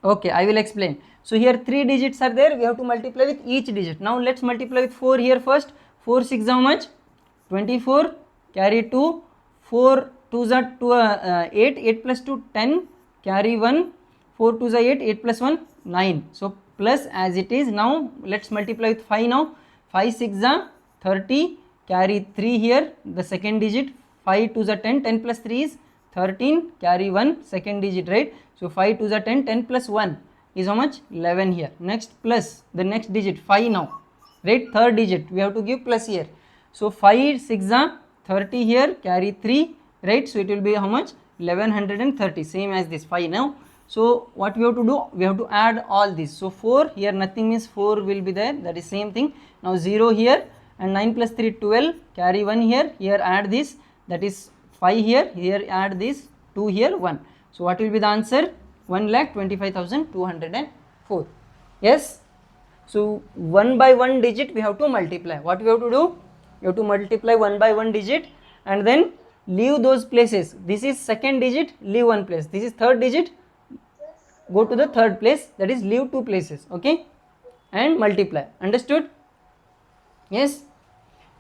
okay, I will explain. So here 3 digits are there, we have to multiply with each digit. Now let's multiply with 4 here first. 4 6 how much? 24, carry 2, 4 2s are 8, 8 plus 2 10, carry 1, 4 2s are 8, 8 plus 1 9. So plus as it is. Now let's multiply with 5 now. 5 6 are 30, carry 3 here, the second digit. 5 2s are 10, 10 plus 3 is 13, carry 1, second digit, right? So 5 2s are 10, 10 plus 1 is how much? 11 here. Next plus the next digit 5 now, right? Third digit we have to give plus here. So 5 6 are 30 here, carry 3, right? So it will be how much? 1130, same as this 5 now. So what we have to do? We have to add all this. So 4 here, nothing means 4 will be there, that is same thing. Now 0 here and 9 plus 3 12, carry 1 here, here add this, that is 5 here, here add this 2 here 1. So what will be the answer? 1,25,204. Yes. So 1 by 1 digit we have to multiply. What we have to do? We have to multiply 1 by 1 digit and then leave those places. This is second digit, leave one place. This is third digit, go to the third place, that is leave 2 places. Okay, and multiply. Understood? Yes.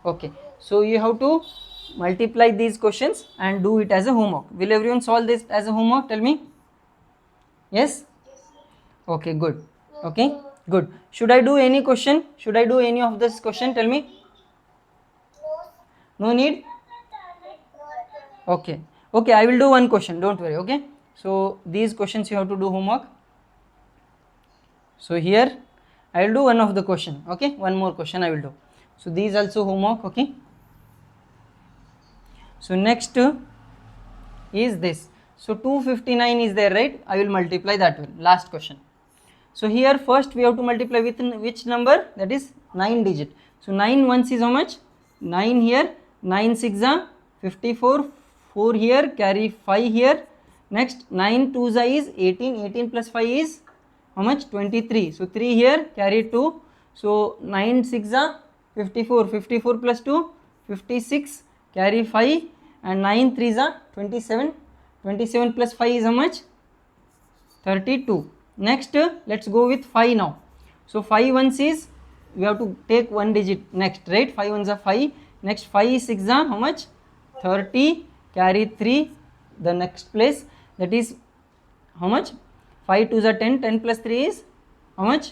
Okay, so you have to multiply these questions and do it as a homework. Will everyone solve this as a homework? Tell me. Yes. Okay, good. Okay, good. Should I do any question? Should I do any of this question? Tell me. No need? Okay, I will do one question, don't worry. Okay, so these questions you have to do homework. So here I will do one of the question. Okay, one more question I will do. So these also homework. Okay, so next is this. So 259 is there, right? I will multiply that one. Last question. So here first we have to multiply with which number? That is 9 digit. So 9 once is how much? 9 here, 9 6 are 54, 4 here, carry 5 here, Next 9 2s is 18, 18 plus 5 is how much? 23. So 3 here, carry 2. So 9 6 are 54, 54 plus 2 56, carry 5, and 9 3s are 27, 27 plus 5 is how much? 32. Next let's go with 5 now. So 5 ones is, we have to take one digit next, right? 5 ones are 5. Next 5 6 are how much? 30, carry 3 the next place, that is how much? 5 2s are 10, 10 plus 3 is how much?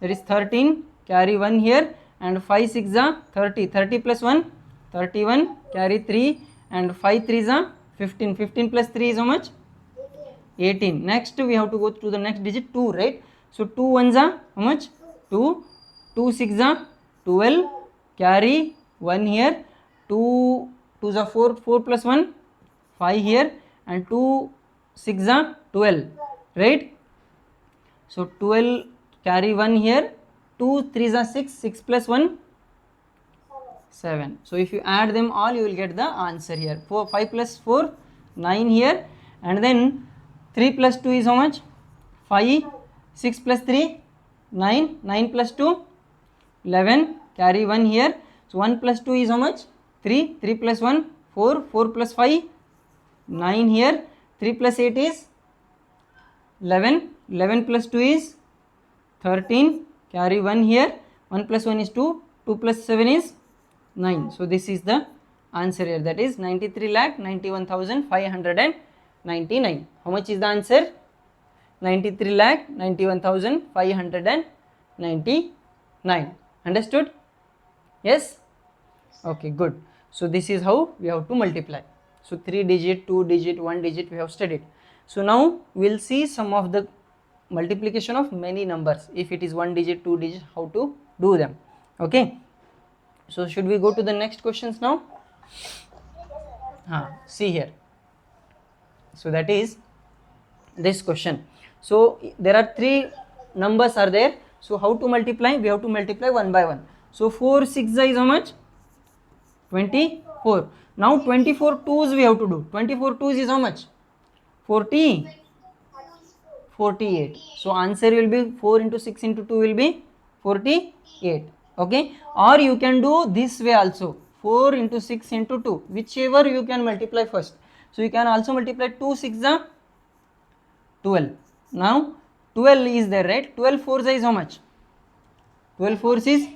That is 13, carry 1 here, and 5 6 are 30, 30 plus 1 31, carry 3, and 5 3s are 15, 15 plus 3 is how much? 18. Next we have to go to the next digit 2, right? So 2 ones are how much? 2, 2 6 are 12, carry 1 here, 2 2s are 4, 4 plus 1 5 here, and 2 6 are 12, right? So 12, carry 1 here, 2 3s are 6, 6 plus 1 7. So if you add them all, you will get the answer here. 4 5 plus 4 9 here, and then 3 plus 2 is how much? 5, 6 plus 3 9, 9 plus 2 11, carry 1 here. So 1 plus 2 is how much? 3, 3 plus 1 4, 4 plus 5 9 here, 3 plus 8 is 11, 11 plus 2 is 13, carry 1 here, 1 plus 1 is 2, 2 plus 7 is 9. So this is the answer here, that is 93,91,599. How much is the answer? 93,91,599. Understood? Yes? Okay, good. So this is how we have to multiply. So 3 digit, 2 digit, 1 digit we have studied. So now we will see some of the multiplication of many numbers. If it is 1 digit, 2 digit, how to do them. Okay. So should we go to the next questions now? See here. So that is this question. So there are 3 numbers are there. So how to multiply? We have to multiply one by one. So 4 6 is how much? 24. Now 24 twos we have to do. 24 twos is how much? 40, 48. So answer will be 4 into 6 into 2 will be 48. Okay, or you can do this way also, 4 into 6 into 2, whichever you can multiply first. So you can also multiply 2 6 are 12. Now 12 is there, right? 12 4s is how much? 12 4s is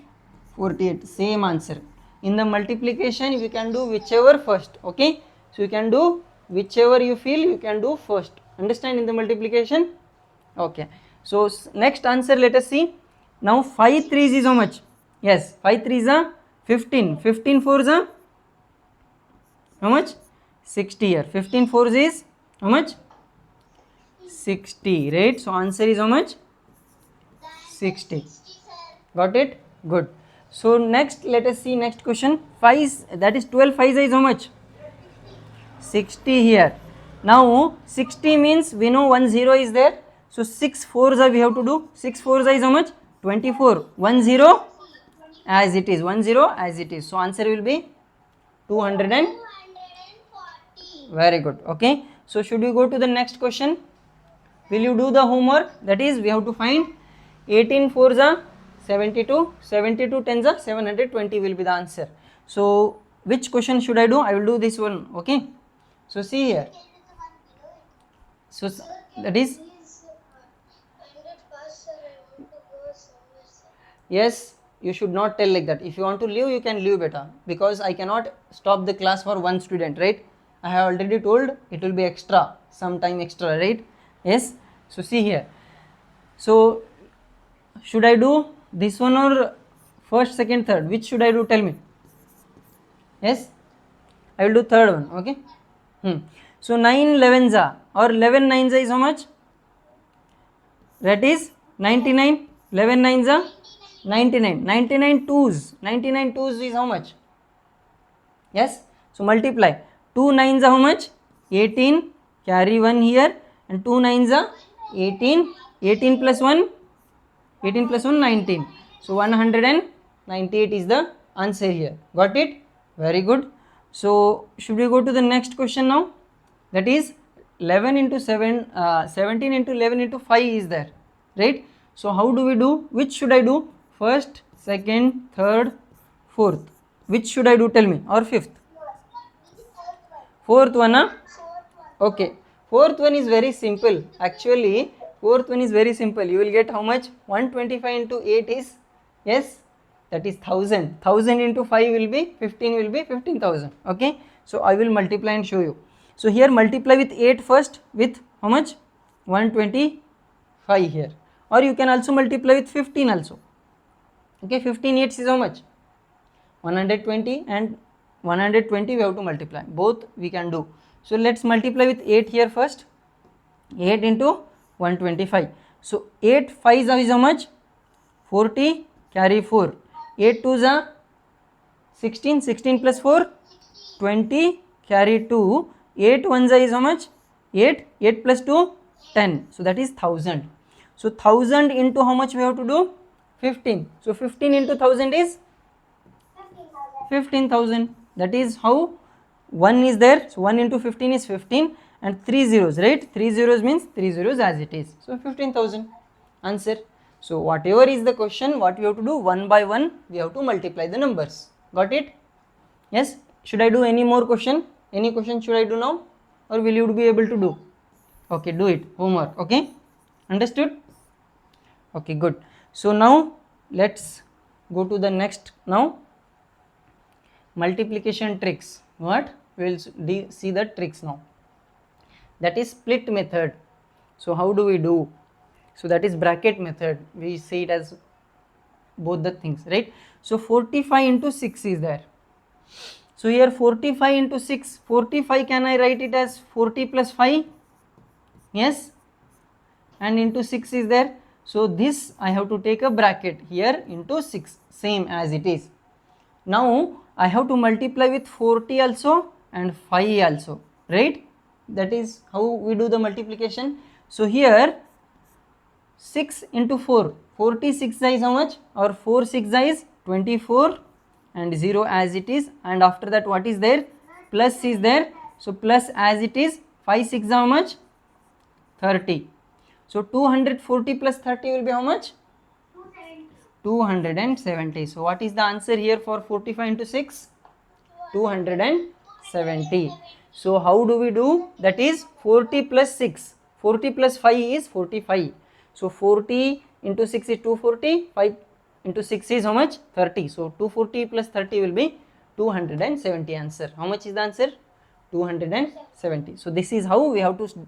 48. Same answer. In the multiplication you can do whichever first. Okay, so you can do whichever you feel you can do first. Understand in the multiplication? Okay, so next answer let us see. Now 5 3s is how much? Yes, 5 3s are 15. 15 4s are how much? 60 here. 15 4s is how much? 60, right? So answer is how much? 60. Got it? Good. So next let us see next question. 5, that is 12 5s is how much? 60 here. Now 60 means we know 1 0 is there. So 6 4s are we have to do. 6 4s is how much? 24. 1 0 as it is. 1 0 as it is. So answer will be 240. Very good. Okay. So should we go to the next question? Will you do the homework? That is, we have to find 18 4s are 72, 72 10s are 720 will be the answer. So which question should I do? I will do this one. Okay. So see here. So that is, yes, you should not tell like that. If you want to leave, you can leave better, because I cannot stop the class for one student, right? I have already told it will be extra, some time extra, right? Yes. So see here. So should I do this one or first, second, third? Which should I do? Tell me. Yes, I will do third one. Okay. So 9 11s are, or 11 9s is how much? That is 99. 11 9s are 99. 99 2s. 99 2s is how much? Yes. So multiply. 2 9s are how much? 18. Carry 1 here, and 2 9s are 18. 18 plus 1. 18 plus 1 19. So 198 is the answer here. Got it? Very good. So should we go to the next question now? That is 11 into 7, 17 into 11 into 5 is there, right? So how do we do? Which should I do? First, second, third, fourth. Which should I do? Tell me. Or fifth? Fourth one, huh? Okay. Fourth one is very simple. Actually, fourth one is very simple. You will get how much? 125 into 8 is, yes, that is 1000. 1000 into 5 will be 15, will be 15,000. Okay. So I will multiply and show you. So here multiply with 8 first, with how much? 125 here. Or you can also multiply with 15 also. Okay, 15 8 is how much? 120, and 120 we have to multiply. Both we can do. So let's multiply with 8 here first. 8 into 125. So 8 5 is how much? 40, carry 4. 8 2 is 16, 16 plus 4, 20, carry 2. 8 1 is how much? 8, 8 plus 2, 10. So that is 1000. So 1000 into how much we have to do? 15. So 15 into 1000 is 15,000. That is how 1 is there. So 1 into 15 is 15, and 3 zeros, right? 3 zeros means 3 zeros as it is. So 15,000 answer. So whatever is the question, what we have to do, one by one we have to multiply the numbers. Got it? Yes. Should I do any more question? Any question should I do now, or will you be able to do? Okay, do it. Homework. Okay, understood? Okay, good. So now let's go to the next. Now multiplication tricks. What? We will see the tricks now. That is split method. So how do we do? So that is bracket method. We see it as both the things, right? So 45 into 6 is there. So here 45 into 6, 45 can I write it as 40 plus 5? Yes. And into 6 is there. So this I have to take a bracket here into 6, same as it is. Now I have to multiply with 40 also and 5 also, right? That is how we do the multiplication. So here 6 into 4, 46 is how much? Or 4 6 is 24, and 0 as it is, and after that what is there? Plus is there. So plus as it is, 5 6 how much? 30. So 240 plus 30 will be how much? 270. So what is the answer here for 45 into 6? 270. So how do we do? That is 40 plus 6. 40 plus 5 is 45. So 40 into 6 is 240. 5 into 6 is how much? 30. So 240 plus 30 will be 270 answer. How much is the answer? 270. So this is how we have to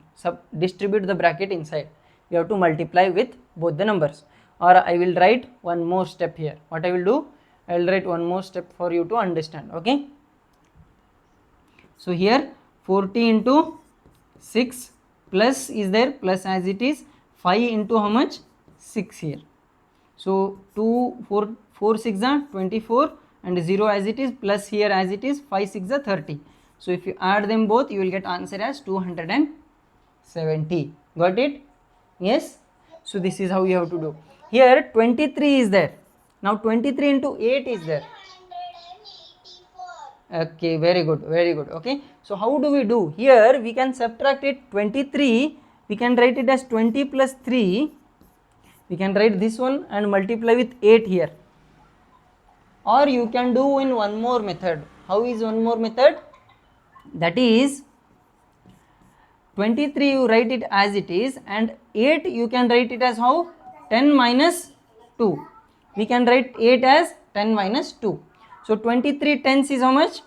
distribute the bracket inside. We have to multiply with both the numbers. Or I will write one more step here. What I will do? I will write one more step for you to understand. Okay. So here 40 into 6 plus is there, plus as it is, 5 into how much? 6 here. So 4 6 are 24, and 0 as it is, plus here as it is, 5 6 are 30. So if you add them both, you will get answer as 270. Got it? Yes. So this is how you have to do. Here 23 is there. Now 23 into 8 is there. Okay, very good, very good. Okay, so how do we do? Here we can subtract it. 23, we can write it as 20 plus 3. We can write this one and multiply with 8 here. Or you can do in one more method. How is one more method? That is 23 you write it as it is, and 8 you can write it as how? 10 minus 2. We can write 8 as 10 minus 2. So 23 tenths is how much?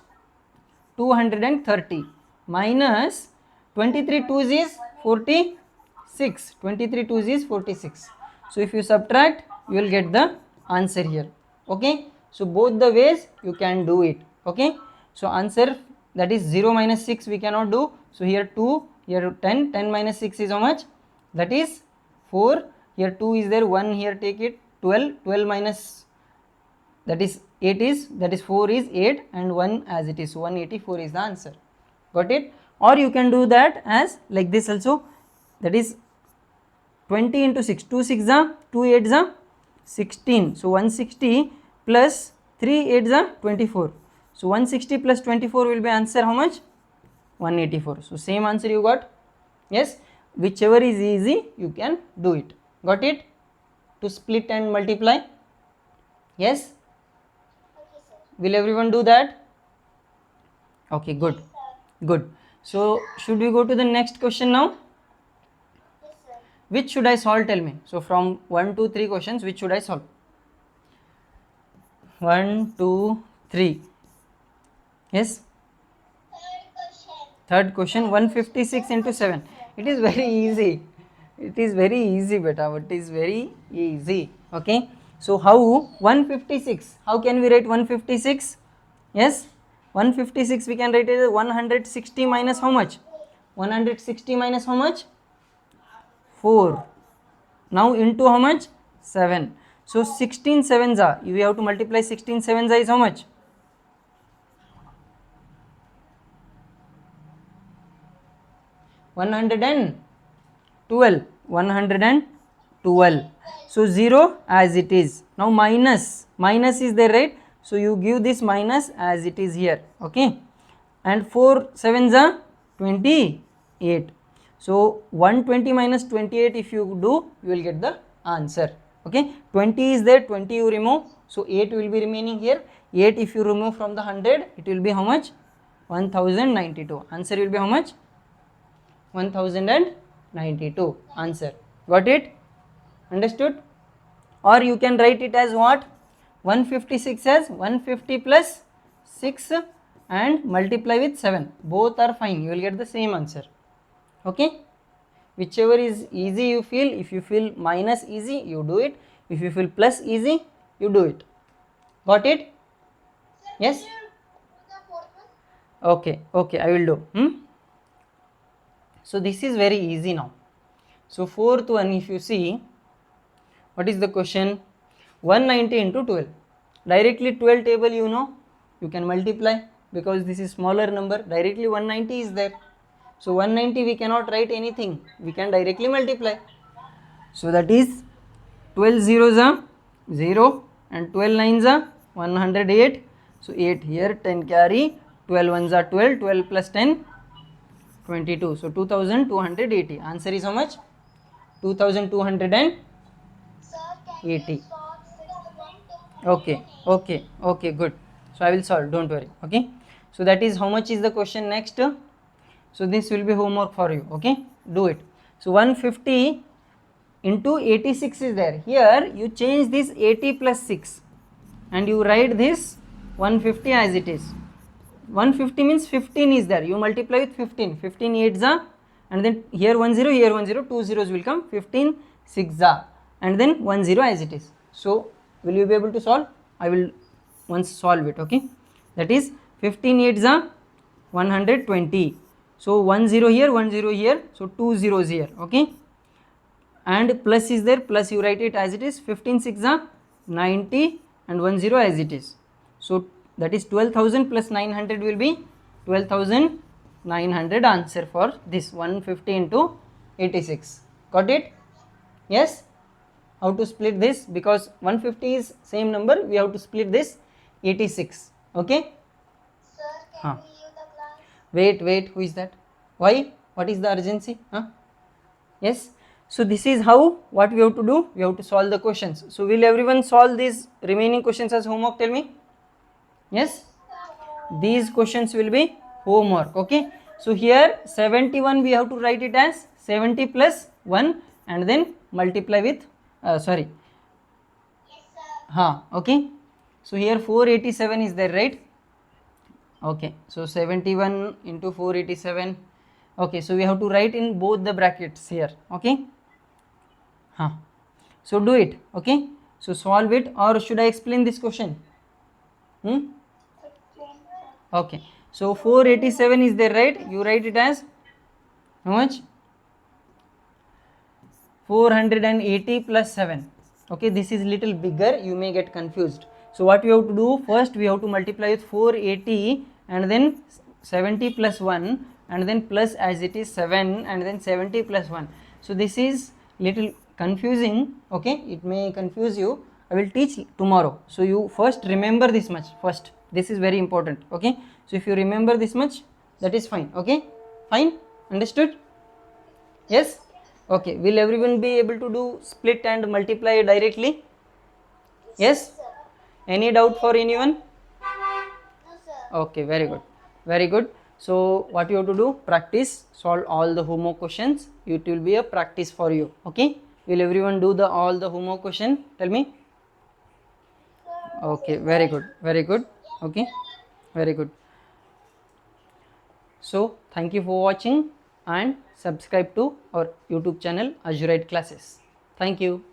230 minus 23 2s is 46. 23 2s is 46. So if you subtract, you will get the answer here. Okay. So both the ways you can do it. Okay. So answer, that is 0 minus 6 we cannot do. So here 2, here 10. 10 minus 6 is how much? That is 4. Here 2 is there, 1 here take it, 12. 12 minus, that is 8 is, that is 4 is 8, and 1 as it is. So 184 is the answer. Got it? Or you can do that as like this also. That is 20 into 6. 2 6 are 2 8 are 16. So 160 plus 3 8 are 24. So 160 plus 24 will be answer how much? 184. So same answer you got. Yes, whichever is easy you can do it. Got it? To split and multiply. Yes, Okay, sir. will everyone do that? Okay, good, good. So should we go to the next question now? Yes, sir. Which should I solve? Tell me. So from 1 to 3 questions, which should I solve? 1, 2, 3. Yes. Third question, 156 into 7. It is very easy. It is very easy, beta. It is very easy. Okay. So how 156? How can we write 156? Yes. 156 we can write it as 160 minus how much? 160 minus how much? 4. Now into how much? 7. So 16 sevens are, you have to multiply 16 sevens is how much? 112. 112. So 0 as it is. Now minus is there, right? So you give this minus as it is here. Okay. And 4 sevens are 28. So 120 minus 28 if you do, you will get the answer. Okay. 20 is there, 20 you remove. So 8 will be remaining here. 8 if you remove from the 100, it will be how much? 1092. Answer will be how much? 1092. Answer. Got it? Understood? Or you can write it as what? 156 as 150 plus 6 and multiply with 7. Both are fine. You will get the same answer. Okay? Whichever is easy you feel. If you feel minus easy, you do it. If you feel plus easy, you do it. Got it? Yes? The fourth one. Okay. Okay. I will do. So this is very easy now. So fourth one, if you see, what is the question? 190 into 12. Directly 12 table you know, you can multiply because this is smaller number. Directly 190 is there. So 190 we cannot write anything. We can directly multiply. So that is 12 zeros are 0 and 12 nines are 108. So 8 here, 10 carry, 12 ones are 12, 12 plus 10, 22. So 2280. Answer is how much? 2280. Sir, can you solve 6 Okay, good. So I will solve, don't worry. Okay. So that is how much is the question next. So this will be homework for you. Okay. Do it. So 150 into 86 is there. Here you change this 80 plus 6 and you write this 150 as it is. 150 means 15 is there. You multiply with 15. 15 8s are, and then here 1 0, here 1 0, 2 zeros will come. 15 6 are, and then 1 0 as it is. So will you be able to solve? I will once solve it. Okay. That is 15 8s are 120. So 1 0 here, 1 0 here. So 2 zeros here. Okay. And plus is there, plus you write it as it is. 15 6 are 90 and 1 0 as it is. So that is 12,000 plus 900 will be 12,900 answer for this 150 into 86. Got it? Yes? How to split this? Because 150 is same number, we have to split this 86. Okay? Sir, can we leave the class? Wait, who is that? Why? What is the urgency? Yes? So this is how, what we have to do? We have to solve the questions. So will everyone solve these remaining questions as homework? Tell me. Yes? These questions will be homework. Okay? So here 71 we have to write it as 70 plus 1 and then multiply with, sorry. Yes, sir. Okay? So here 487 is there, right? Okay, so 71 into 487. Okay, so we have to write in both the brackets here. Okay? So do it. Okay? So solve it, or should I explain this question? Okay, so 487 is there, right? You write it as how much? 480 plus 7. Okay, this is little bigger, you may get confused. So what we have to do, first we have to multiply with 480 and then 70 plus 1 and then plus as it is 7 and then 70 plus 1. So this is little confusing. Okay, it may confuse you. I will teach tomorrow. So you first remember this much first. This is very important. Okay, so if you remember this much, that is fine. Okay, fine, understood? Yes? Okay, will everyone be able to do split and multiply directly? Yes? Sir. Any doubt for anyone? No, sir. Okay, very good. Very good. So what you have to do? Practice, solve all the homework questions. It will be a practice for you. Okay? Will everyone do the all the homework question? Tell me. Okay, very good. Very good. Okay, very good. So thank you for watching and subscribe to our YouTube channel Azurite Classes. Thank you.